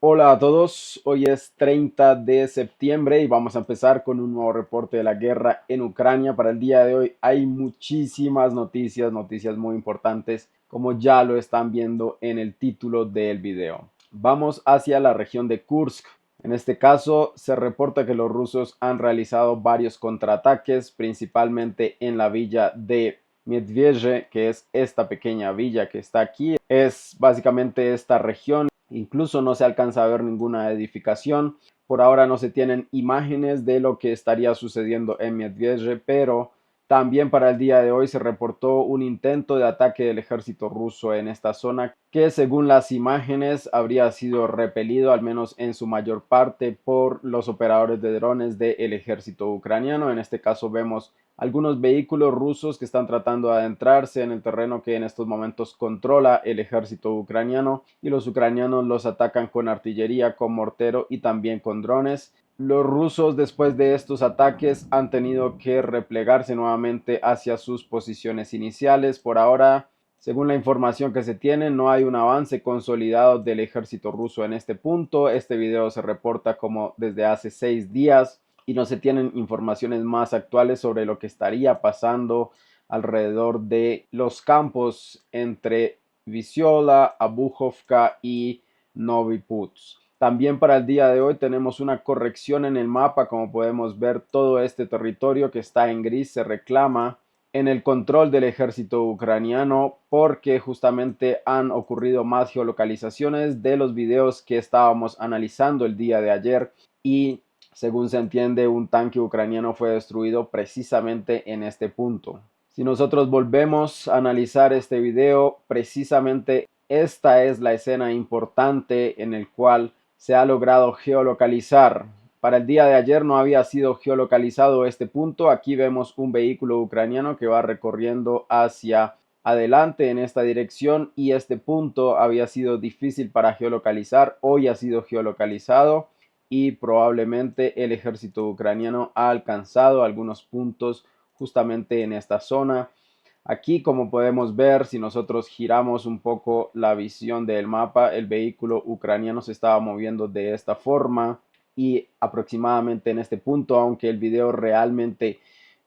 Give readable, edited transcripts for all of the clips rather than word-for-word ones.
Hola a todos, hoy es 30 de septiembre y vamos a empezar con un nuevo reporte de la guerra en Ucrania. Para el día de hoy hay muchísimas noticias muy importantes, como ya lo están viendo en el título del video. Vamos hacia la región de Kursk. En este caso, se reporta que los rusos han realizado varios contraataques, principalmente en la villa de Medvedje, que es esta pequeña villa que está aquí. Es básicamente esta región. Incluso no se alcanza a ver ninguna edificación. Por ahora no se tienen imágenes de lo que estaría sucediendo en Medvedje, pero también para el día de hoy se reportó un intento de ataque del ejército ruso en esta zona que, según las imágenes, habría sido repelido al menos en su mayor parte por los operadores de drones del ejército ucraniano. En este caso vemos algunos vehículos rusos que están tratando de adentrarse en el terreno que en estos momentos controla el ejército ucraniano, y los ucranianos los atacan con artillería, con mortero y también con drones. Los rusos, después de estos ataques, han tenido que replegarse nuevamente hacia sus posiciones iniciales. Por ahora, según la información que se tiene, no hay un avance consolidado del ejército ruso en este punto. Este video se reporta como desde hace 6 días y no se tienen informaciones más actuales sobre lo que estaría pasando alrededor de los campos entre Visiola, Abujovka y Novi Putz. También para el día de hoy tenemos una corrección en el mapa. Como podemos ver, todo este territorio que está en gris se reclama en el control del ejército ucraniano, porque justamente han ocurrido más geolocalizaciones de los videos que estábamos analizando el día de ayer, y según se entiende, un tanque ucraniano fue destruido precisamente en este punto. Si nosotros volvemos a analizar este video, precisamente esta es la escena importante en el cual se ha logrado geolocalizar. Para el día de ayer no había sido geolocalizado este punto. Aquí vemos un vehículo ucraniano que va recorriendo hacia adelante en esta dirección, y este punto había sido difícil para geolocalizar. Hoy ha sido geolocalizado y probablemente el ejército ucraniano ha alcanzado algunos puntos justamente en esta zona. Aquí, como podemos ver, si nosotros giramos un poco la visión del mapa, el vehículo ucraniano se estaba moviendo de esta forma, y aproximadamente en este punto, aunque el video realmente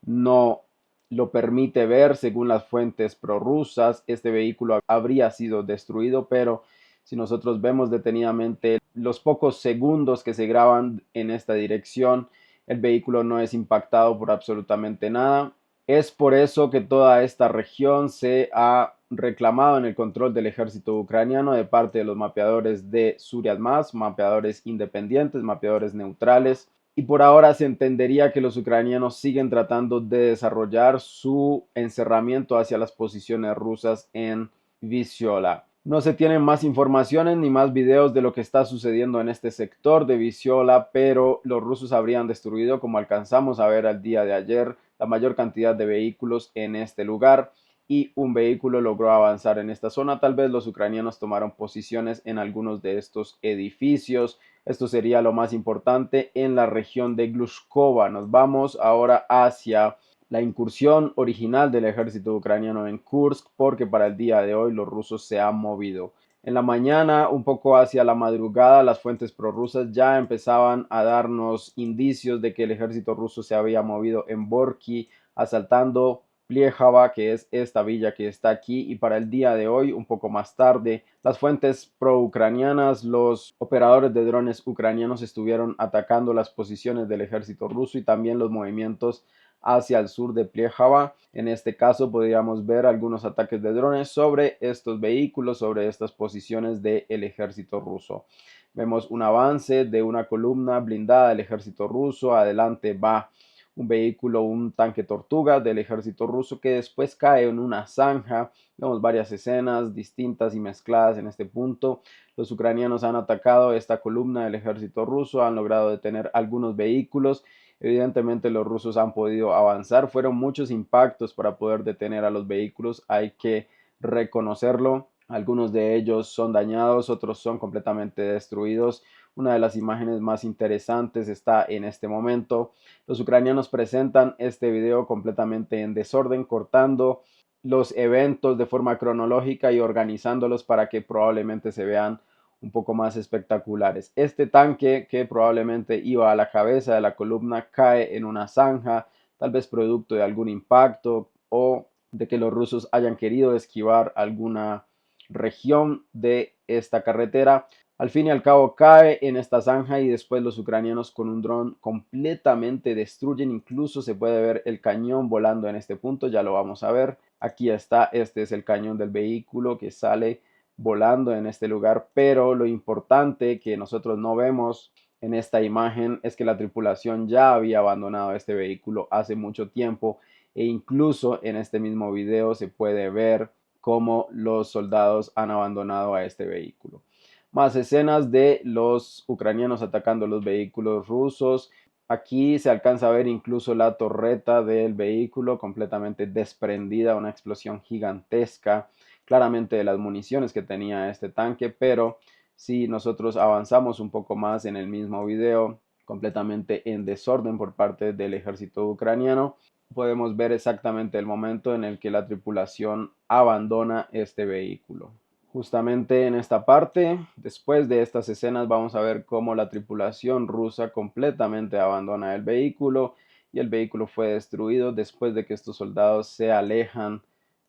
no lo permite ver, según las fuentes prorrusas, este vehículo habría sido destruido. Pero si nosotros vemos detenidamente los pocos segundos que se graban en esta dirección, el vehículo no es impactado por absolutamente nada. Es por eso que toda esta región se ha reclamado en el control del ejército ucraniano de parte de los mapeadores de Suriatmaz, mapeadores independientes, mapeadores neutrales. Y por ahora se entendería que los ucranianos siguen tratando de desarrollar su encerramiento hacia las posiciones rusas en Visiola. No se tienen más informaciones ni más videos de lo que está sucediendo en este sector de Visiola, pero los rusos habrían destruido, como alcanzamos a ver al día de ayer, la mayor cantidad de vehículos en este lugar, y un vehículo logró avanzar en esta zona. Tal vez los ucranianos tomaron posiciones en algunos de estos edificios. Esto sería lo más importante en la región de Glushkova. Nos vamos ahora hacia la incursión original del ejército ucraniano en Kursk, porque para el día de hoy los rusos se han movido. En la mañana, un poco hacia la madrugada, las fuentes prorrusas ya empezaban a darnos indicios de que el ejército ruso se había movido en Borki, asaltando Pliejava, que es esta villa que está aquí. Y para el día de hoy, un poco más tarde, las fuentes pro-ucranianas, los operadores de drones ucranianos estuvieron atacando las posiciones del ejército ruso y también los movimientos hacia el sur de Pliejava. En este caso podríamos ver algunos ataques de drones sobre estos vehículos, sobre estas posiciones del ejército ruso. Vemos un avance de una columna blindada del ejército ruso. Adelante va un vehículo, un tanque tortuga del ejército ruso, que después cae en una zanja. Vemos varias escenas distintas y mezcladas en este punto. Los ucranianos han atacado esta columna del ejército ruso, han logrado detener algunos vehículos. Evidentemente los rusos han podido avanzar. Fueron muchos impactos para poder detener a los vehículos, hay que reconocerlo. Algunos de ellos son dañados, otros son completamente destruidos. Una de las imágenes más interesantes está en este momento. Los ucranianos presentan este video completamente en desorden, cortando los eventos de forma cronológica y organizándolos para que probablemente se vean un poco más espectaculares. Este tanque, que probablemente iba a la cabeza de la columna, cae en una zanja, tal vez producto de algún impacto o de que los rusos hayan querido esquivar alguna región de esta carretera. Al fin y al cabo cae en esta zanja y después los ucranianos con un dron completamente destruyen. Incluso se puede ver el cañón volando en este punto, ya lo vamos a ver. Aquí está, este es el cañón del vehículo que sale volando en este lugar, pero lo importante que nosotros no vemos en esta imagen es que la tripulación ya había abandonado este vehículo hace mucho tiempo e incluso en este mismo video se puede ver cómo los soldados han abandonado a este vehículo. Más escenas de los ucranianos atacando los vehículos rusos. Aquí se alcanza a ver incluso la torreta del vehículo completamente desprendida, una explosión gigantesca, claramente de las municiones que tenía este tanque, pero si nosotros avanzamos un poco más en el mismo video, completamente en desorden por parte del ejército ucraniano, podemos ver exactamente el momento en el que la tripulación abandona este vehículo. Justamente en esta parte, después de estas escenas, vamos a ver cómo la tripulación rusa completamente abandona el vehículo y el vehículo fue destruido después de que estos soldados se alejan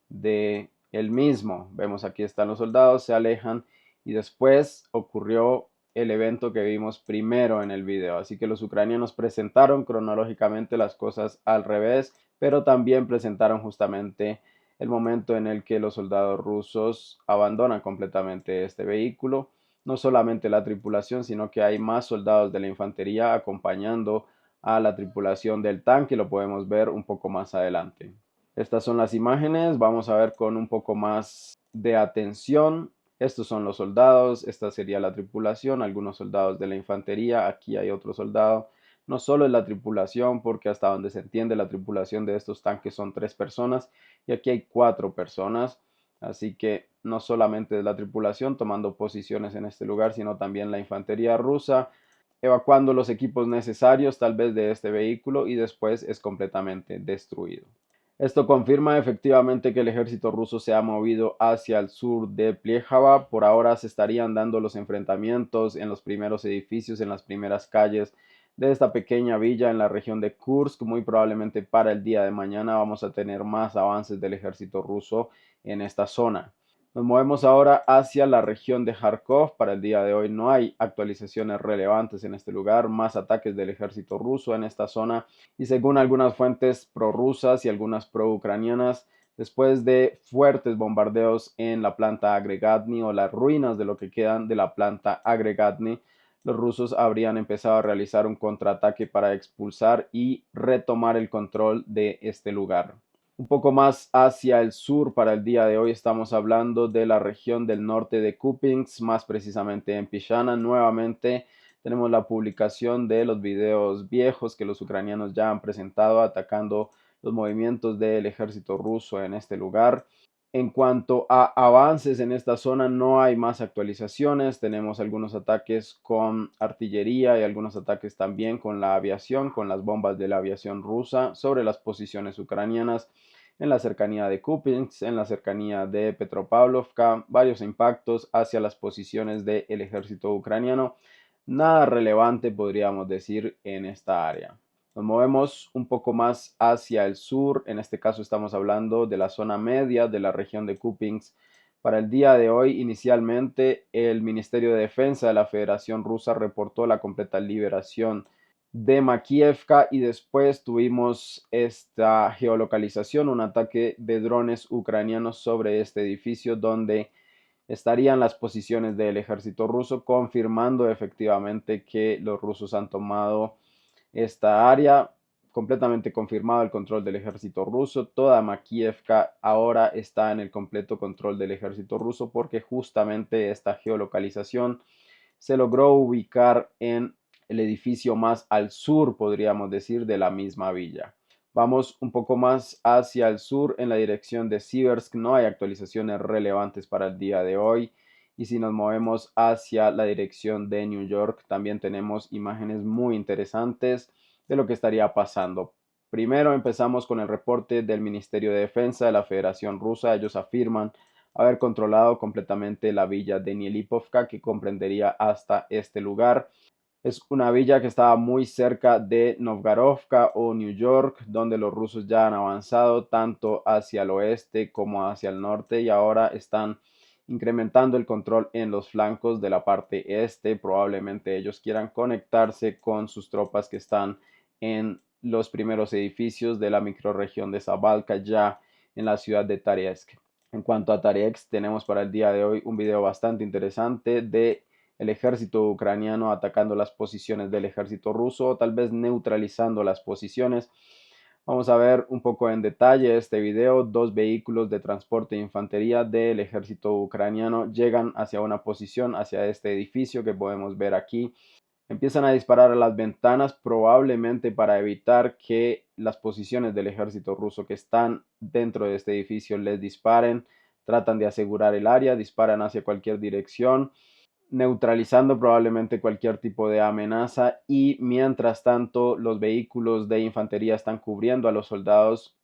de el mismo. Vemos aquí están los soldados, se alejan y después ocurrió el evento que vimos primero en el video. Así que los ucranianos presentaron cronológicamente las cosas al revés, pero también presentaron justamente el momento en el que los soldados rusos abandonan completamente este vehículo. No solamente la tripulación, sino que hay más soldados de la infantería acompañando a la tripulación del tanque. Lo podemos ver un poco más adelante. Estas son las imágenes. Vamos a ver con un poco más de atención. Estos son los soldados. Esta sería la tripulación. Algunos soldados de la infantería. Aquí hay otro soldado. No solo es la tripulación, porque hasta donde se entiende la tripulación de estos tanques son 3 personas y aquí hay 4 personas. Así que no solamente es la tripulación tomando posiciones en este lugar, sino también la infantería rusa evacuando los equipos necesarios tal vez de este vehículo y después es completamente destruido. Esto confirma efectivamente que el ejército ruso se ha movido hacia el sur de Pliejava. Por ahora se estarían dando los enfrentamientos en los primeros edificios, en las primeras calles de esta pequeña villa en la región de Kursk. Muy probablemente para el día de mañana vamos a tener más avances del ejército ruso en esta zona. Nos movemos ahora hacia la región de Kharkov. Para el día de hoy no hay actualizaciones relevantes en este lugar, más ataques del ejército ruso en esta zona y según algunas fuentes prorrusas y algunas pro-ucranianas, después de fuertes bombardeos en la planta Agregatny o las ruinas de lo que quedan de la planta Agregatny, los rusos habrían empezado a realizar un contraataque para expulsar y retomar el control de este lugar. Un poco más hacia el sur para el día de hoy estamos hablando de la región del norte de Kupiansk, más precisamente en Pishana. Nuevamente tenemos la publicación de los videos viejos que los ucranianos ya han presentado atacando los movimientos del ejército ruso en este lugar. En cuanto a avances en esta zona, no hay más actualizaciones. Tenemos algunos ataques con artillería y algunos ataques también con la aviación, con las bombas de la aviación rusa sobre las posiciones ucranianas en la cercanía de Kupiansk, en la cercanía de Petropavlovka, varios impactos hacia las posiciones del ejército ucraniano. Nada relevante podríamos decir en esta área. Nos movemos un poco más hacia el sur, en este caso estamos hablando de la zona media de la región de Kupiansk. Para el día de hoy, inicialmente, el Ministerio de Defensa de la Federación Rusa reportó la completa liberación de Makiivka y después tuvimos esta geolocalización, un ataque de drones ucranianos sobre este edificio donde estarían las posiciones del ejército ruso, confirmando efectivamente que los rusos han tomado esta área. Completamente confirmado el control del ejército ruso. Toda Makiivka ahora está en el completo control del ejército ruso porque justamente esta geolocalización se logró ubicar en el edificio más al sur, podríamos decir, de la misma villa. Vamos un poco más hacia el sur en la dirección de Siversk. No hay actualizaciones relevantes para el día de hoy. Y si nos movemos hacia la dirección de New York, también tenemos imágenes muy interesantes de lo que estaría pasando. Primero empezamos con el reporte del Ministerio de Defensa de la Federación Rusa. Ellos afirman haber controlado completamente la villa de Nielipovka, que comprendería hasta este lugar. Es una villa que estaba muy cerca de Novgorodka o New York, donde los rusos ya han avanzado tanto hacia el oeste como hacia el norte y ahora están incrementando el control en los flancos de la parte este. Probablemente ellos quieran conectarse con sus tropas que están en los primeros edificios de la microrregión de Zabalka, ya en la ciudad de Tariesk. En cuanto a Tariesk, tenemos para el día de hoy un video bastante interesante de el ejército ucraniano atacando las posiciones del ejército ruso o tal vez neutralizando las posiciones. Vamos a ver un poco en detalle este video. Dos vehículos de transporte de infantería del ejército ucraniano llegan hacia una posición, hacia este edificio que podemos ver aquí. Empiezan a disparar a las ventanas, probablemente para evitar que las posiciones del ejército ruso que están dentro de este edificio les disparen. Tratan de asegurar el área, disparan hacia cualquier dirección, neutralizando probablemente cualquier tipo de amenaza, y mientras tanto los vehículos de infantería están cubriendo a los soldados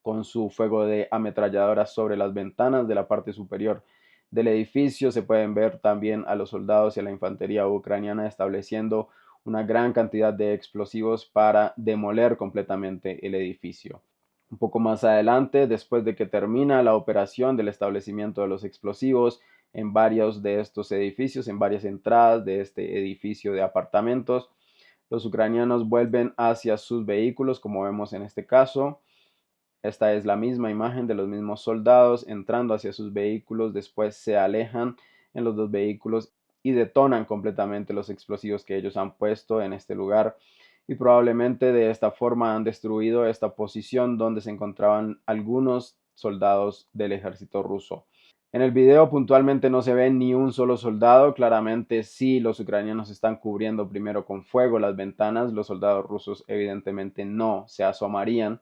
con su fuego de ametralladoras sobre las ventanas de la parte superior del edificio. Se pueden ver también a los soldados y a la infantería ucraniana estableciendo una gran cantidad de explosivos para demoler completamente el edificio. Un poco más adelante, después de que termina la operación del establecimiento de los explosivos en varios de estos edificios, en varias entradas de este edificio de apartamentos, los ucranianos vuelven hacia sus vehículos, como vemos en este caso. Esta es la misma imagen de los mismos soldados entrando hacia sus vehículos, después se alejan en los dos vehículos y detonan completamente los explosivos que ellos han puesto en este lugar, y probablemente de esta forma han destruido esta posición donde se encontraban algunos soldados del ejército ruso. En el video puntualmente no se ve ni un solo soldado. Claramente sí, los ucranianos están cubriendo primero con fuego las ventanas. Los soldados rusos evidentemente no se asomarían.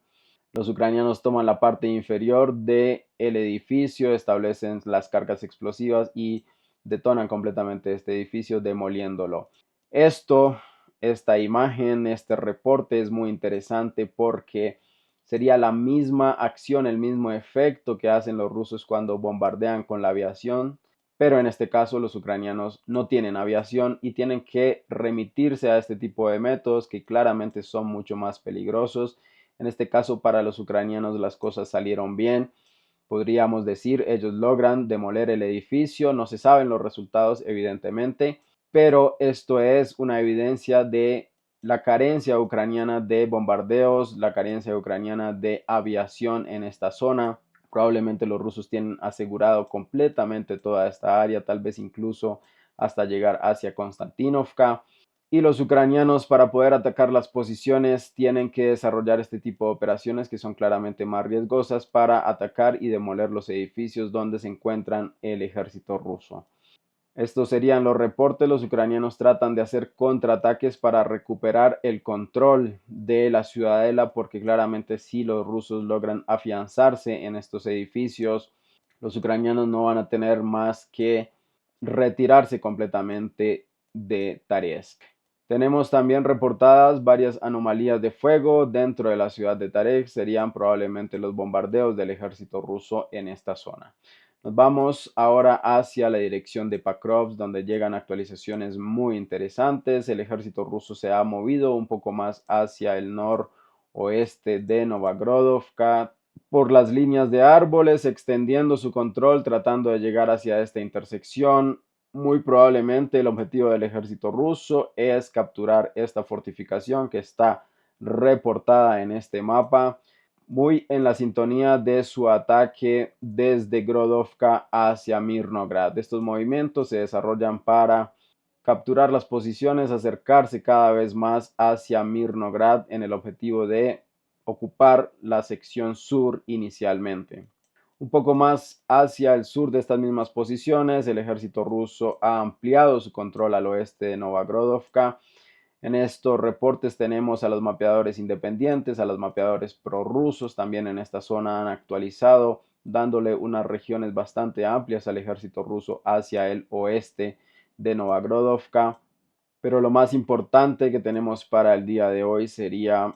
Los ucranianos toman la parte inferior del edificio, establecen las cargas explosivas y detonan completamente este edificio, demoliéndolo. Esta imagen, este reporte es muy interesante porque sería la misma acción, el mismo efecto que hacen los rusos cuando bombardean con la aviación, pero en este caso los ucranianos no tienen aviación y tienen que remitirse a este tipo de métodos que claramente son mucho más peligrosos. En este caso, para los ucranianos las cosas salieron bien. Podríamos decir, ellos logran demoler el edificio. No se saben los resultados, evidentemente, pero esto es una evidencia de la carencia ucraniana de bombardeos, la carencia ucraniana de aviación en esta zona. Probablemente los rusos tienen asegurado completamente toda esta área, tal vez incluso hasta llegar hacia Konstantinovka. Y los ucranianos, para poder atacar las posiciones, tienen que desarrollar este tipo de operaciones que son claramente más riesgosas para atacar y demoler los edificios donde se encuentran el ejército ruso. Estos serían los reportes. Los ucranianos tratan de hacer contraataques para recuperar el control de la ciudadela, porque claramente si los rusos logran afianzarse en estos edificios, los ucranianos no van a tener más que retirarse completamente de Tariesk. Tenemos también reportadas varias anomalías de fuego dentro de la ciudad de Tarek. Serían probablemente los bombardeos del ejército ruso en esta zona. Nos vamos ahora hacia la dirección de Pakrovsk, donde llegan actualizaciones muy interesantes. El ejército ruso se ha movido un poco más hacia el noroeste de Novgorodovka por las líneas de árboles, extendiendo su control, tratando de llegar hacia esta intersección. Muy probablemente el objetivo del ejército ruso es capturar esta fortificación que está reportada en este mapa, muy en la sintonía de su ataque desde Grodovka hacia Mirnograd. Estos movimientos se desarrollan para capturar las posiciones, acercarse cada vez más hacia Mirnograd en el objetivo de ocupar la sección sur inicialmente. Un poco más hacia el sur de estas mismas posiciones, el ejército ruso ha ampliado su control al oeste de Novgorodovka. En estos reportes tenemos a los mapeadores independientes, a los mapeadores prorrusos, también en esta zona han actualizado, dándole unas regiones bastante amplias al ejército ruso hacia el oeste de Novgorodovka. Pero lo más importante que tenemos para el día de hoy sería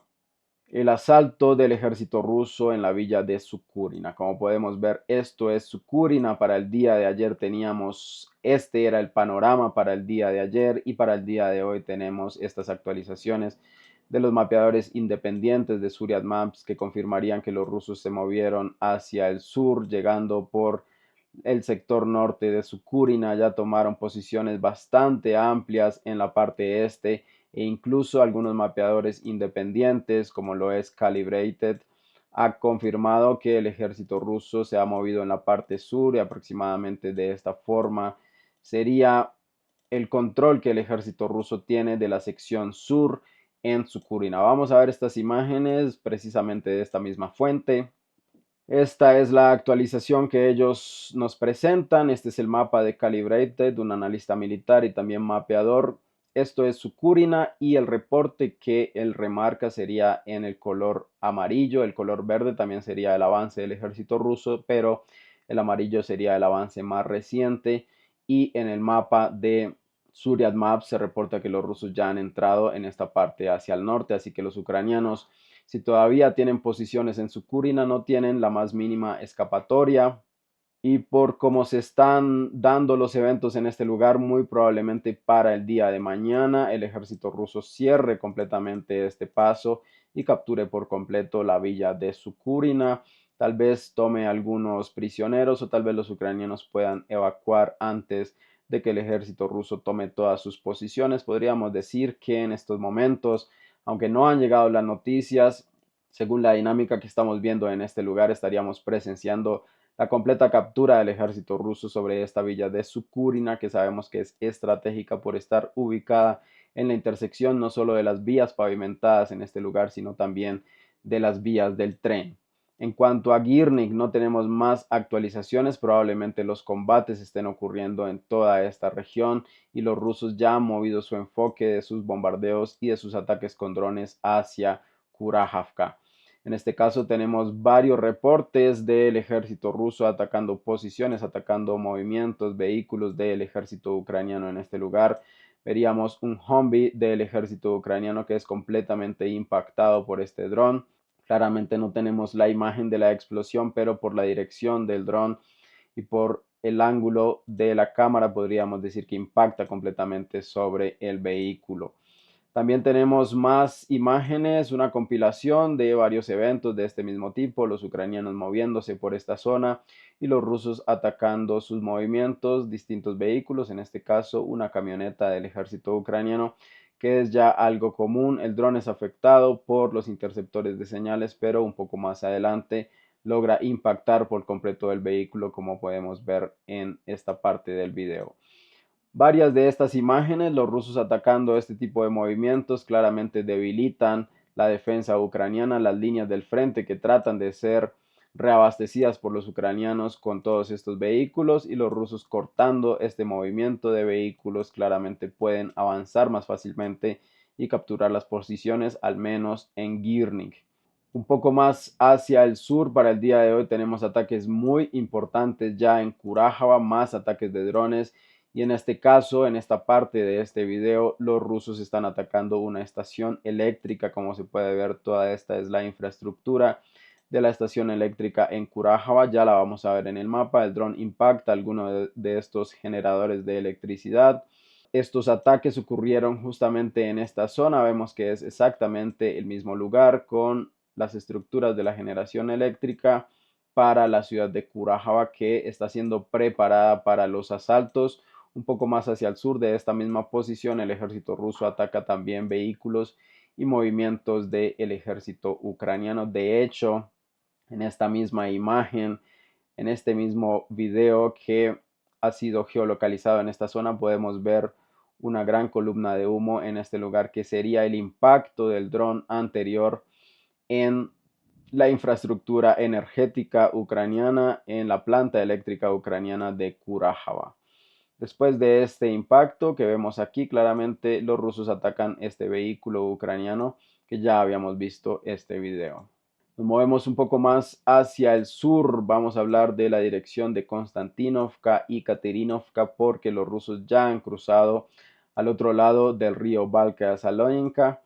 el asalto del ejército ruso en la villa de Sukurina. Como podemos ver, esto es Sukurina. Para el día de ayer teníamos, este era el panorama para el día de ayer, y para el día de hoy tenemos estas actualizaciones de los mapeadores independientes de Zuriat Maps que confirmarían que los rusos se movieron hacia el sur, llegando por el sector norte de Sukurina. Ya tomaron posiciones bastante amplias en la parte este, e incluso algunos mapeadores independientes como lo es Calibrated ha confirmado que el ejército ruso se ha movido en la parte sur, y aproximadamente de esta forma sería el control que el ejército ruso tiene de la sección sur en Sukurina. Vamos a ver estas imágenes precisamente de esta misma fuente. Esta es la actualización que ellos nos presentan. Este es el mapa de Calibrated, un analista militar y también mapeador. Esto es Sukurina, y el reporte que él remarca sería en el color amarillo. El color verde también sería el avance del ejército ruso, pero el amarillo sería el avance más reciente. Y en el mapa de Zuriat Maps se reporta que los rusos ya han entrado en esta parte hacia el norte, así que los ucranianos, si todavía tienen posiciones en Sukurina, no tienen la más mínima escapatoria. Y por cómo se están dando los eventos en este lugar, muy probablemente para el día de mañana el ejército ruso cierre completamente este paso y capture por completo la villa de Sukurina. Tal vez tome algunos prisioneros, o tal vez los ucranianos puedan evacuar antes de que el ejército ruso tome todas sus posiciones. Podríamos decir que en estos momentos, aunque no han llegado las noticias, según la dinámica que estamos viendo en este lugar, estaríamos presenciando la completa captura del ejército ruso sobre esta villa de Sukurina, que sabemos que es estratégica por estar ubicada en la intersección no solo de las vías pavimentadas en este lugar, sino también de las vías del tren. En cuanto a Girnik, no tenemos más actualizaciones. Probablemente los combates estén ocurriendo en toda esta región, y los rusos ya han movido su enfoque de sus bombardeos y de sus ataques con drones hacia Kurahavka. En este caso tenemos varios reportes del ejército ruso atacando posiciones, atacando movimientos, vehículos del ejército ucraniano en este lugar. Veríamos un Humvee del ejército ucraniano que es completamente impactado por este dron. Claramente no tenemos la imagen de la explosión, pero por la dirección del dron y por el ángulo de la cámara podríamos decir que impacta completamente sobre el vehículo. También tenemos más imágenes, una compilación de varios eventos de este mismo tipo, los ucranianos moviéndose por esta zona y los rusos atacando sus movimientos, distintos vehículos, en este caso una camioneta del ejército ucraniano, que es ya algo común. El dron es afectado por los interceptores de señales, pero un poco más adelante logra impactar por completo el vehículo, como podemos ver en esta parte del video. Varias de estas imágenes, los rusos atacando este tipo de movimientos, claramente debilitan la defensa ucraniana, las líneas del frente que tratan de ser reabastecidas por los ucranianos con todos estos vehículos, y los rusos cortando este movimiento de vehículos claramente pueden avanzar más fácilmente y capturar las posiciones, al menos en Girnik. Un poco más hacia el sur, para el día de hoy tenemos ataques muy importantes ya en Kurajava, más ataques de drones, y en este caso, en esta parte de este video, los rusos están atacando una estación eléctrica. Como se puede ver, toda esta es la infraestructura de la estación eléctrica en Kurajava. Ya la vamos a ver en el mapa. El dron impacta alguno de estos generadores de electricidad. Estos ataques ocurrieron justamente en esta zona. Vemos que es exactamente el mismo lugar, con las estructuras de la generación eléctrica para la ciudad de Kurajava, que está siendo preparada para los asaltos. Un poco más hacia el sur de esta misma posición, el ejército ruso ataca también vehículos y movimientos del ejército ucraniano. De hecho, en esta misma imagen, en este mismo video que ha sido geolocalizado en esta zona, podemos ver una gran columna de humo en este lugar, que sería el impacto del dron anterior en la infraestructura energética ucraniana, en la planta eléctrica ucraniana de Kurajava. Después de este impacto que vemos aquí, claramente los rusos atacan este vehículo ucraniano, que ya habíamos visto este video. Nos movemos un poco más hacia el sur. Vamos a hablar de la dirección de Konstantinovka y Katerinovka, porque los rusos ya han cruzado al otro lado del río Valka Salónica.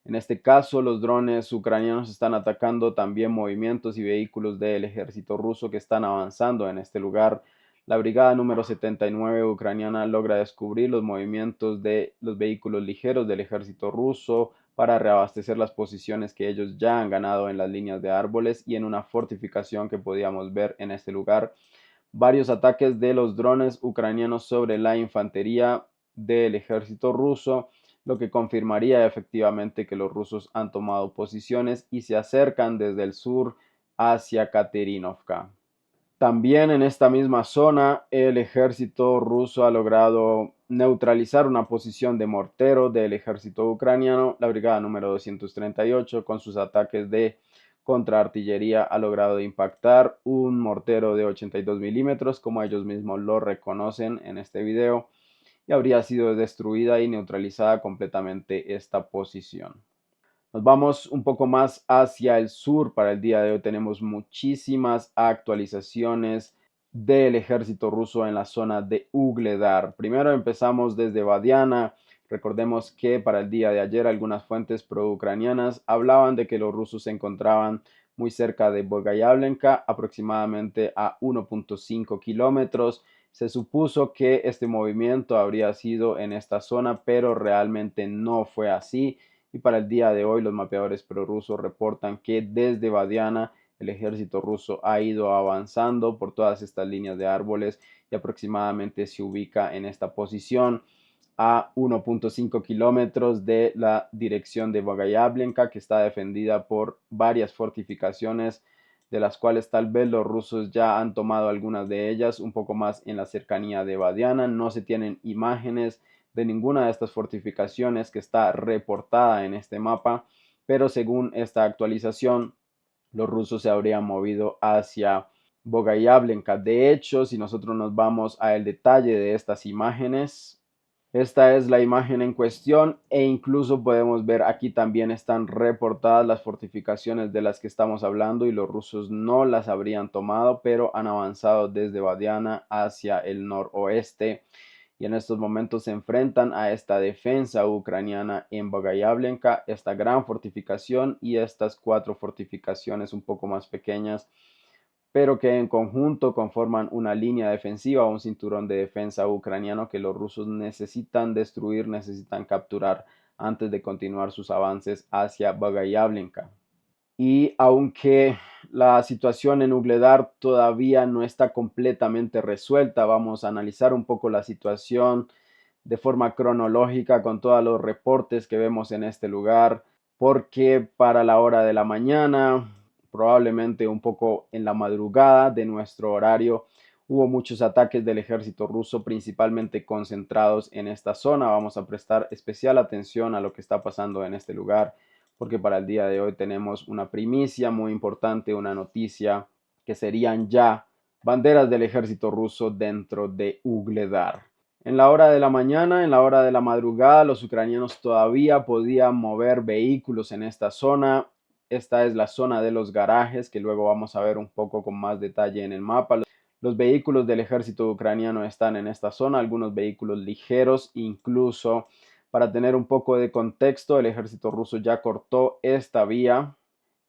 En este caso, los drones ucranianos están atacando también movimientos y vehículos del ejército ruso que están avanzando en este lugar. La brigada número 79 ucraniana logra descubrir los movimientos de los vehículos ligeros del ejército ruso para reabastecer las posiciones que ellos ya han ganado en las líneas de árboles y en una fortificación que podíamos ver en este lugar. Varios ataques de los drones ucranianos sobre la infantería del ejército ruso, lo que confirmaría efectivamente que los rusos han tomado posiciones y se acercan desde el sur hacia Katerinovka. También en esta misma zona, el ejército ruso ha logrado neutralizar una posición de mortero del ejército ucraniano. La brigada número 238, con sus ataques de contraartillería, ha logrado impactar un mortero de 82 milímetros, como ellos mismos lo reconocen en este video, y habría sido destruida y neutralizada completamente esta posición. Nos vamos un poco más hacia el sur. Para el día de hoy tenemos muchísimas actualizaciones del ejército ruso en la zona de Ugledar. Primero empezamos desde Badiana. Recordemos que para el día de ayer algunas fuentes pro-ucranianas hablaban de que los rusos se encontraban muy cerca de Boyayavlenka, aproximadamente a 1.5 kilómetros. Se supuso que este movimiento habría sido en esta zona, pero realmente no fue así. Y para el día de hoy los mapeadores prorrusos reportan que desde Badiana el ejército ruso ha ido avanzando por todas estas líneas de árboles y aproximadamente se ubica en esta posición a 1.5 kilómetros de la dirección de Boyayavlenka, que está defendida por varias fortificaciones, de las cuales tal vez los rusos ya han tomado algunas de ellas un poco más en la cercanía de Badiana. No se tienen imágenes de ninguna de estas fortificaciones que está reportada en este mapa, pero según esta actualización, los rusos se habrían movido hacia Boyayavlenka. De hecho, si nosotros nos vamos al detalle de estas imágenes, esta es la imagen en cuestión e incluso podemos ver aquí también están reportadas las fortificaciones de las que estamos hablando y los rusos no las habrían tomado, pero han avanzado desde Badiana hacia el noroeste y en estos momentos se enfrentan a esta defensa ucraniana en Boyayavlenka, esta gran fortificación y estas cuatro fortificaciones un poco más pequeñas, pero que en conjunto conforman una línea defensiva o un cinturón de defensa ucraniano que los rusos necesitan destruir, necesitan capturar antes de continuar sus avances hacia Boyayavlenka. Y aunque la situación en Ugledar todavía no está completamente resuelta, vamos a analizar un poco la situación de forma cronológica con todos los reportes que vemos en este lugar, porque para la hora de la mañana, probablemente un poco en la madrugada de nuestro horario, hubo muchos ataques del ejército ruso, principalmente concentrados en esta zona. Vamos a prestar especial atención a lo que está pasando en este lugar, porque para el día de hoy tenemos una primicia muy importante, una noticia que serían ya banderas del ejército ruso dentro de Ugledar. En la hora de la mañana, en la hora de la madrugada, los ucranianos todavía podían mover vehículos en esta zona. Esta es la zona de los garajes, que luego vamos a ver un poco con más detalle en el mapa. Los vehículos del ejército ucraniano están en esta zona, algunos vehículos ligeros, incluso para tener un poco de contexto, el ejército ruso ya cortó esta vía,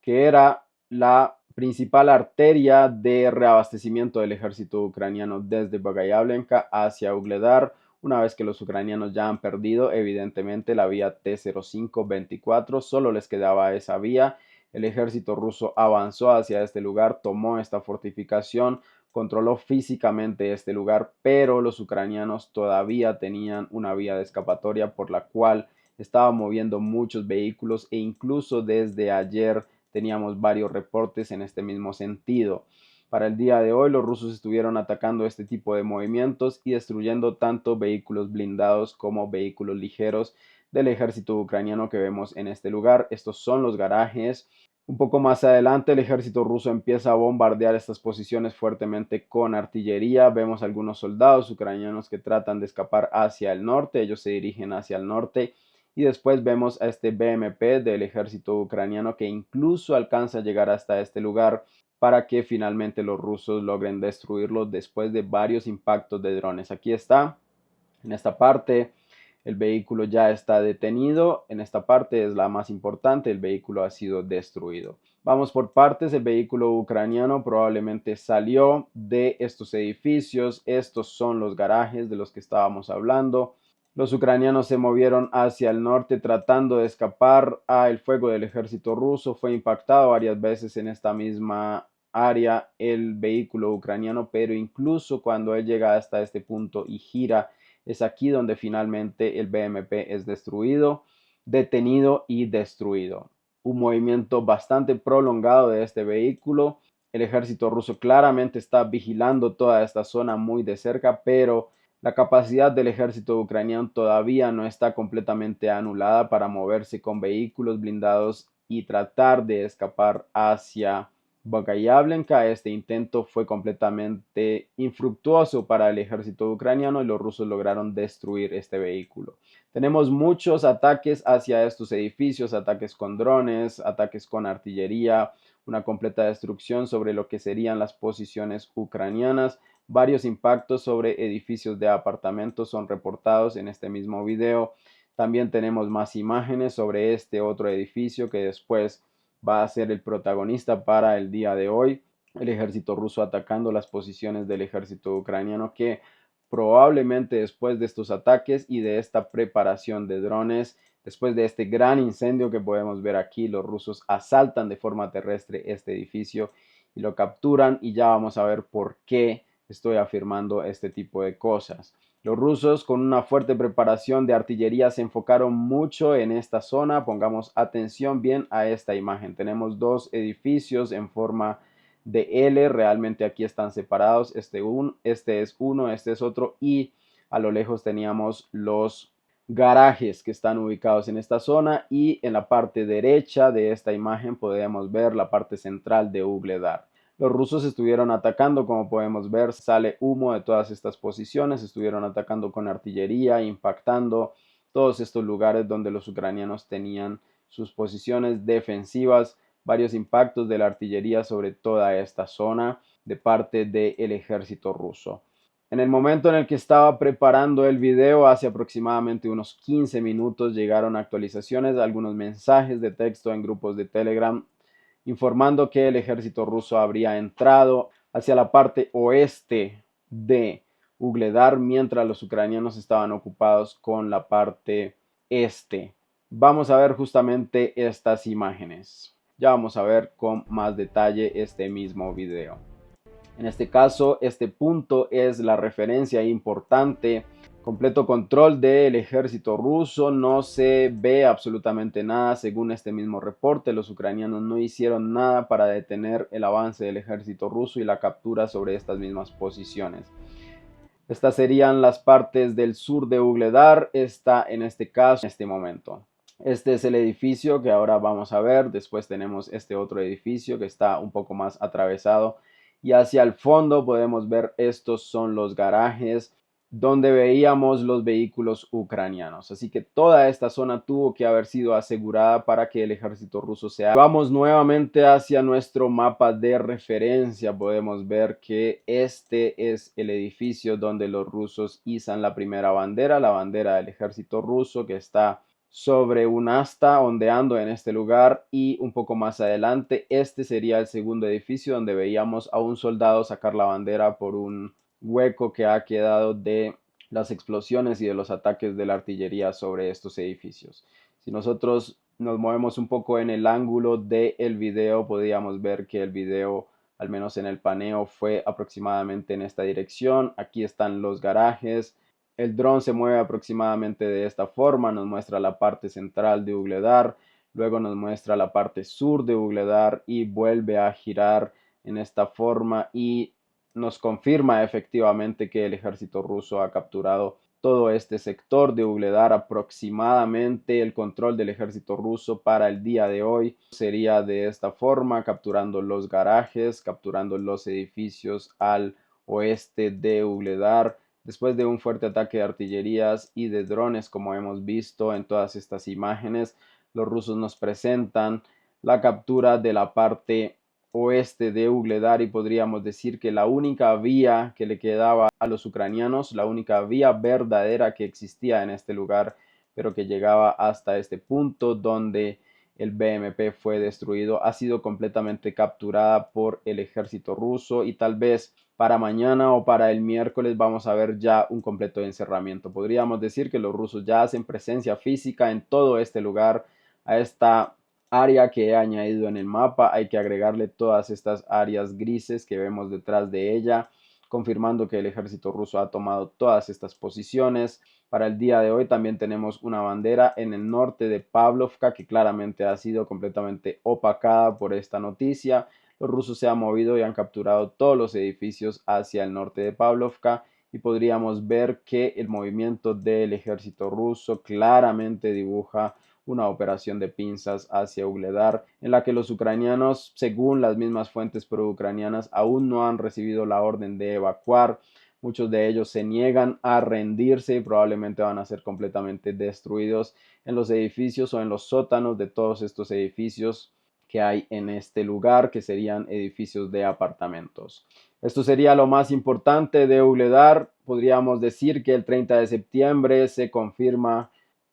que era la principal arteria de reabastecimiento del ejército ucraniano desde Boyayavlenka hacia Ugledar. Una vez que los ucranianos ya han perdido, evidentemente, la vía T-0524, solo les quedaba esa vía. El ejército ruso avanzó hacia este lugar, tomó esta fortificación, controló físicamente este lugar, pero los ucranianos todavía tenían una vía de escapatoria por la cual estaban moviendo muchos vehículos e incluso desde ayer teníamos varios reportes en este mismo sentido. Para el día de hoy, los rusos estuvieron atacando este tipo de movimientos y destruyendo tanto vehículos blindados como vehículos ligeros del ejército ucraniano que vemos en este lugar. Estos son los garajes. Un poco más adelante, el ejército ruso empieza a bombardear estas posiciones fuertemente con artillería. Vemos algunos soldados ucranianos que tratan de escapar hacia el norte. Ellos se dirigen hacia el norte. Y después vemos a este BMP del ejército ucraniano que incluso alcanza a llegar hasta este lugar para que finalmente los rusos logren destruirlo después de varios impactos de drones. Aquí está, en esta parte, El vehículo ya está detenido. En esta parte es la más importante. El vehículo ha sido destruido. Vamos por partes. El vehículo ucraniano probablemente salió de estos edificios. Estos son los garajes de los que estábamos hablando. Los ucranianos se movieron hacia el norte tratando de escapar al fuego del ejército ruso. Fue impactado varias veces en esta misma área el vehículo ucraniano, pero incluso cuando él llega hasta este punto y gira, es aquí donde finalmente el BMP es destruido, detenido y destruido. Un movimiento bastante prolongado de este vehículo. El ejército ruso claramente está vigilando toda esta zona muy de cerca, pero la capacidad del ejército ucraniano todavía no está completamente anulada para moverse con vehículos blindados y tratar de escapar hacia Bogoyavlenka. Este intento fue completamente infructuoso para el ejército ucraniano y los rusos lograron destruir este vehículo. Tenemos muchos ataques hacia estos edificios, ataques con drones, ataques con artillería, una completa destrucción sobre lo que serían las posiciones ucranianas. Varios impactos sobre edificios de apartamentos son reportados en este mismo video. También tenemos más imágenes sobre este otro edificio que después va a ser el protagonista para el día de hoy. El ejército ruso atacando las posiciones del ejército ucraniano, que probablemente después de estos ataques y de esta preparación de drones, después de este gran incendio que podemos ver aquí, los rusos asaltan de forma terrestre este edificio y lo capturan, y ya vamos a ver por qué estoy afirmando este tipo de cosas. Los rusos, con una fuerte preparación de artillería, se enfocaron mucho en esta zona. Pongamos atención bien a esta imagen. Tenemos dos edificios en forma de L. Realmente aquí están separados. Este es uno, este es otro. Y a lo lejos teníamos los garajes que están ubicados en esta zona. Y en la parte derecha de esta imagen podemos ver la parte central de Ugledar. Los rusos estuvieron atacando, como podemos ver, sale humo de todas estas posiciones. Estuvieron atacando con artillería, impactando todos estos lugares donde los ucranianos tenían sus posiciones defensivas. Varios impactos de la artillería sobre toda esta zona de parte del ejército ruso. En el momento en el que estaba preparando el video, hace aproximadamente unos 15 minutos, llegaron actualizaciones, algunos mensajes de texto en grupos de Telegram informando que el ejército ruso habría entrado hacia la parte oeste de Ugledar, mientras los ucranianos estaban ocupados con la parte este. Vamos a ver justamente estas imágenes. Ya vamos a ver con más detalle este mismo video. En este caso, este punto es la referencia importante. Completo control del ejército ruso, no se ve absolutamente nada. Según este mismo reporte, los ucranianos no hicieron nada para detener el avance del ejército ruso y la captura sobre estas mismas posiciones. Estas serían las partes del sur de Ugledar. Está en este caso, en este momento. Este es el edificio que ahora vamos a ver. Después tenemos este otro edificio que está un poco más atravesado. Y hacia el fondo podemos ver, estos son los garajes donde veíamos los vehículos ucranianos. Así que toda esta zona tuvo que haber sido asegurada para que el ejército ruso sea. Vamos nuevamente hacia nuestro mapa de referencia. Podemos ver que este es el edificio donde los rusos izan la primera bandera, la bandera del ejército ruso, que está sobre un asta ondeando en este lugar. Y un poco más adelante, este sería el segundo edificio donde veíamos a un soldado sacar la bandera por un hueco que ha quedado de las explosiones y de los ataques de la artillería sobre estos edificios. Si nosotros nos movemos un poco en el ángulo del video, podríamos ver que el video, al menos en el paneo, fue aproximadamente en esta dirección. Aquí están los garajes. El dron se mueve aproximadamente de esta forma, nos muestra la parte central de Ugledar, luego nos muestra la parte sur de Ugledar y vuelve a girar en esta forma y nos confirma efectivamente que el ejército ruso ha capturado todo este sector de Ugledar. Aproximadamente el control del ejército ruso para el día de hoy sería de esta forma, capturando los garajes, capturando los edificios al oeste de Ugledar. Después de un fuerte ataque de artillerías y de drones, como hemos visto en todas estas imágenes, los rusos nos presentan la captura de la parte oeste de Ugledar, y podríamos decir que la única vía que le quedaba a los ucranianos, la única vía verdadera que existía en este lugar, pero que llegaba hasta este punto donde el BMP fue destruido, ha sido completamente capturada por el ejército ruso, y tal vez para mañana o para el miércoles vamos a ver ya un completo encerramiento. Podríamos decir que los rusos ya hacen presencia física en todo este lugar, a esta área que he añadido en el mapa. Hay que agregarle todas estas áreas grises que vemos detrás de ella, confirmando que el ejército ruso ha tomado todas estas posiciones. Para el día de hoy también tenemos una bandera en el norte de Pavlovka que claramente ha sido completamente opacada por esta noticia. Los rusos se han movido y han capturado todos los edificios hacia el norte de Pavlovka, y podríamos ver que el movimiento del ejército ruso claramente dibuja una operación de pinzas hacia Ugledar, en la que los ucranianos, según las mismas fuentes pro-ucranianas, aún no han recibido la orden de evacuar. Muchos de ellos se niegan a rendirse y probablemente van a ser completamente destruidos en los edificios o en los sótanos de todos estos edificios que hay en este lugar, que serían edificios de apartamentos. Esto sería lo más importante de Ugledar. Podríamos decir que el 30 de septiembre se confirma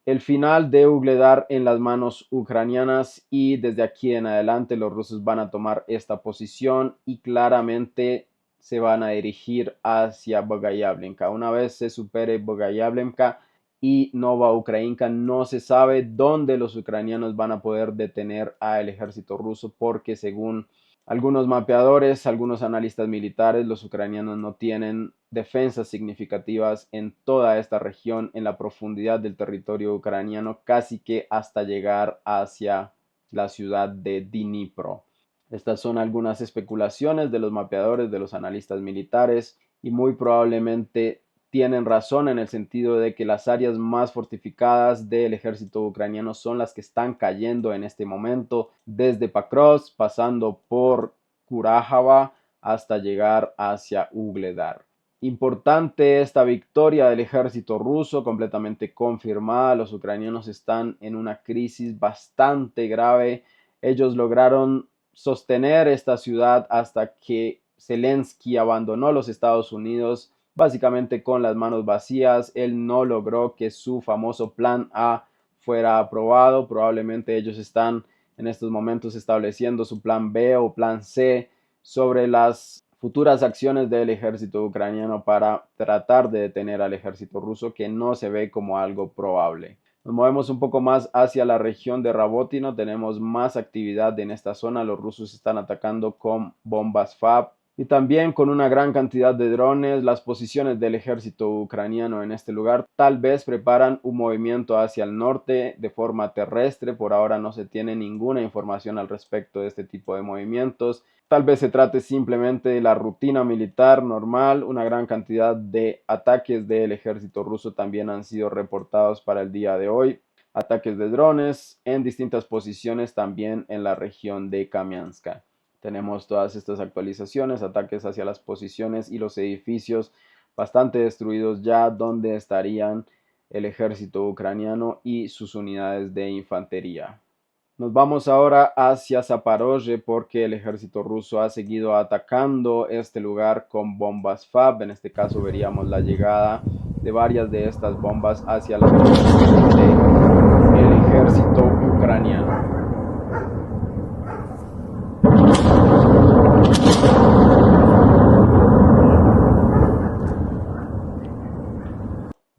el final de Ugledar en las manos ucranianas, y desde aquí en adelante los rusos van a tomar esta posición y claramente se van a dirigir hacia Bogayavlenka. Una vez se supere Bogayavlenka y Novoukrayinka, no se sabe dónde los ucranianos van a poder detener al ejército ruso, porque según algunos mapeadores, algunos analistas militares, los ucranianos no tienen defensas significativas en toda esta región, en la profundidad del territorio ucraniano, casi que hasta llegar hacia la ciudad de Dnipro. Estas son algunas especulaciones de los mapeadores, de los analistas militares, y muy probablemente tienen razón en el sentido de que las áreas más fortificadas del ejército ucraniano son las que están cayendo en este momento, desde Pakrovsk, pasando por Kurajava hasta llegar hacia Ugledar. Importante esta victoria del ejército ruso, completamente confirmada. Los ucranianos están en una crisis bastante grave. Ellos lograron sostener esta ciudad hasta que Zelensky abandonó los Estados Unidos, básicamente con las manos vacías. Él no logró que su famoso plan A fuera aprobado. Probablemente ellos están en estos momentos estableciendo su plan B o plan C sobre las futuras acciones del ejército ucraniano para tratar de detener al ejército ruso, que no se ve como algo probable. Nos movemos un poco más hacia la región de Rabotino. Tenemos más actividad en esta zona. Los rusos están atacando con bombas FAB y también con una gran cantidad de drones. Las posiciones del ejército ucraniano en este lugar tal vez preparan un movimiento hacia el norte de forma terrestre. Por ahora no se tiene ninguna información al respecto de este tipo de movimientos. Tal vez se trate simplemente de la rutina militar normal. Una gran cantidad de ataques del ejército ruso también han sido reportados para el día de hoy. Ataques de drones en distintas posiciones también en la región de Kamianska. Tenemos todas estas actualizaciones, ataques hacia las posiciones y los edificios bastante destruidos ya, donde estarían el ejército ucraniano y sus unidades de infantería. Nos vamos ahora hacia Zaporozhye porque el ejército ruso ha seguido atacando este lugar con bombas FAB. En este caso veríamos la llegada de varias de estas bombas hacia la posición del ejército ucraniano.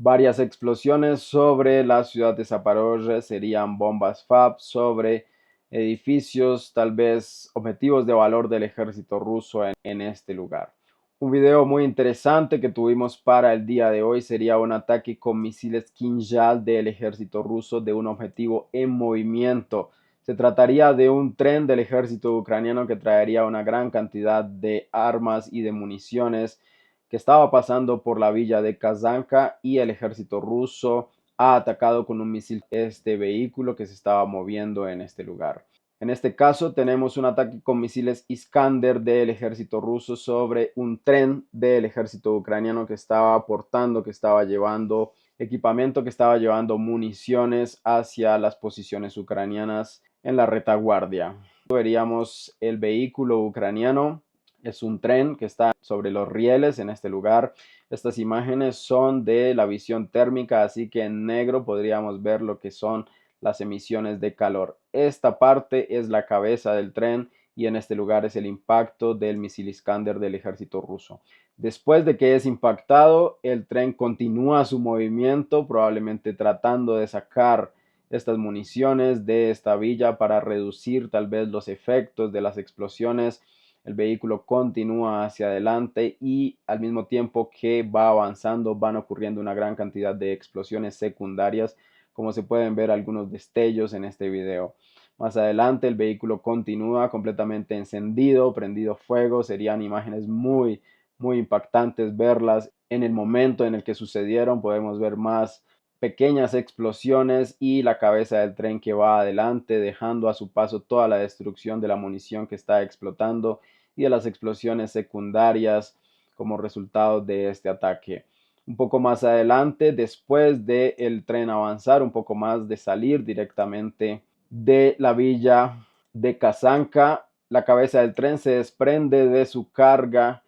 Varias explosiones sobre la ciudad de Zaporozhye serían bombas FAB sobre edificios, tal vez objetivos de valor del ejército ruso en este lugar. Un video muy interesante que tuvimos para el día de hoy sería un ataque con misiles Kinzhal del ejército ruso de un objetivo en movimiento. Se trataría de un tren del ejército ucraniano que traería una gran cantidad de armas y de municiones, que estaba pasando por la villa de Kazanka, y el ejército ruso ha atacado con un misil este vehículo que se estaba moviendo en este lugar. En este caso tenemos un ataque con misiles Iskander del ejército ruso sobre un tren del ejército ucraniano que estaba aportando, que estaba llevando equipamiento, que estaba llevando municiones hacia las posiciones ucranianas en la retaguardia. veríamos el vehículo ucraniano. Es un tren que está sobre los rieles en este lugar. Estas imágenes son de la visión térmica, así que en negro podríamos ver lo que son las emisiones de calor. Esta parte es la cabeza del tren y en este lugar es el impacto del misil Iskander del ejército ruso. Después de que es impactado, el tren continúa su movimiento, probablemente tratando de sacar estas municiones de esta villa para reducir tal vez los efectos de las explosiones. El vehículo continúa hacia adelante y al mismo tiempo que va avanzando van ocurriendo una gran cantidad de explosiones secundarias, como se pueden ver algunos destellos en este video. Más adelante el vehículo continúa completamente encendido, prendido fuego. Serían imágenes muy impactantes verlas. En el momento en el que sucedieron podemos ver más pequeñas explosiones y la cabeza del tren que va adelante, dejando a su paso toda la destrucción de la munición que está explotando y de las explosiones secundarias como resultado de este ataque. Un poco más adelante, después de el tren avanzar un poco más, de salir directamente de la villa de Kazanka, la cabeza del tren se desprende de su carga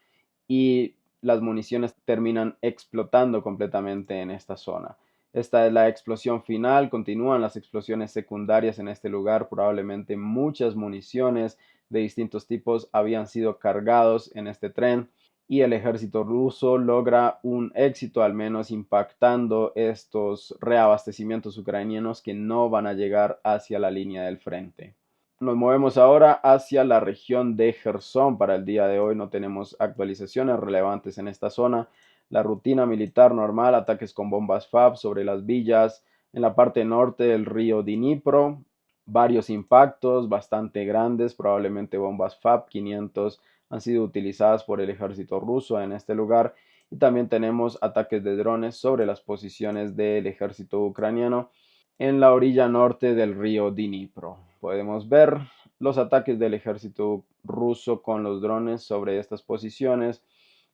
y las municiones terminan explotando completamente en esta zona. Esta es la explosión final. Continúan las explosiones secundarias en este lugar. Probablemente muchas municiones de distintos tipos habían sido cargados en este tren y el ejército ruso logra un éxito, al menos impactando estos reabastecimientos ucranianos que no van a llegar hacia la línea del frente. Nos movemos ahora hacia la región de Gerson. Para el día de hoy no tenemos actualizaciones relevantes en esta zona. La rutina militar normal, ataques con bombas FAB sobre las villas en la parte norte del río Dnipro. Varios impactos bastante grandes, probablemente bombas FAB 500 han sido utilizadas por el ejército ruso en este lugar. Y también tenemos ataques de drones sobre las posiciones del ejército ucraniano en la orilla norte del río Dnipro. Podemos ver los ataques del ejército ruso con los drones sobre estas posiciones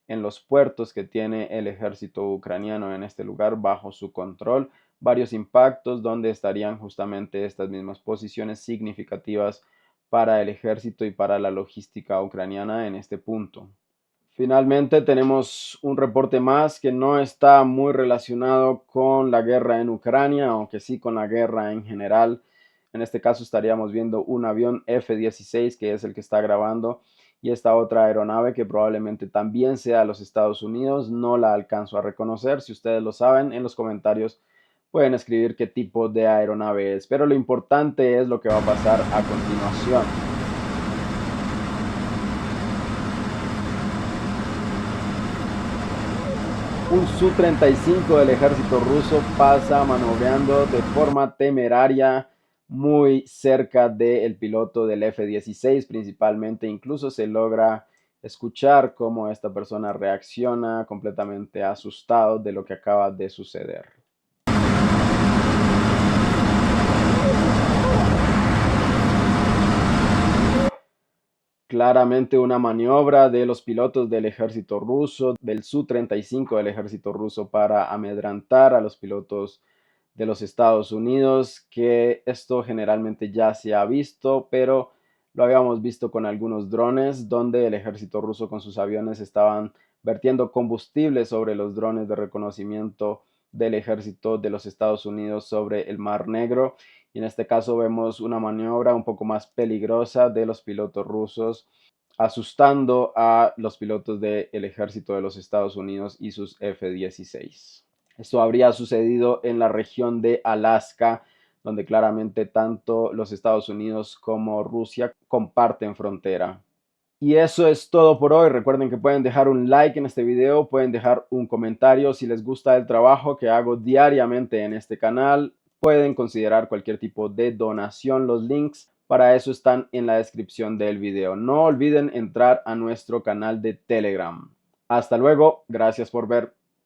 en los puertos que tiene el ejército ucraniano en este lugar bajo su control. Varios impactos donde estarían justamente estas mismas posiciones significativas para el ejército y para la logística ucraniana en este punto. Finalmente tenemos un reporte más que no está muy relacionado con la guerra en Ucrania, aunque sí con la guerra en general. En este caso estaríamos viendo un avión F-16 que es el que está grabando y esta otra aeronave que probablemente también sea los Estados Unidos. No la alcanzo a reconocer. Si ustedes lo saben, en los comentarios pueden escribir qué tipo de aeronave es. Pero lo importante es lo que va a pasar a continuación. Un Su-35 del ejército ruso pasa maniobrando de forma temeraria muy cerca del piloto del F-16 principalmente. Incluso se logra escuchar cómo esta persona reacciona completamente asustado de lo que acaba de suceder. Claramente una maniobra de los pilotos del ejército ruso, del Su-35 del ejército ruso, para amedrantar a los pilotos de los Estados Unidos, que esto generalmente ya se ha visto, pero lo habíamos visto con algunos drones, donde el ejército ruso con sus aviones estaban vertiendo combustible sobre los drones de reconocimiento del ejército de los Estados Unidos sobre el Mar Negro. Y en este caso vemos una maniobra un poco más peligrosa de los pilotos rusos, asustando a los pilotos del ejército de los Estados Unidos y sus F-16. Esto habría sucedido en la región de Alaska, donde claramente tanto los Estados Unidos como Rusia comparten frontera. Y eso es todo por hoy. Recuerden que pueden dejar un like en este video, pueden dejar un comentario si les gusta el trabajo que hago diariamente en este canal. Pueden considerar cualquier tipo de donación. Los links para eso están en la descripción del video. No olviden entrar a nuestro canal de Telegram. Hasta luego. Gracias por ver.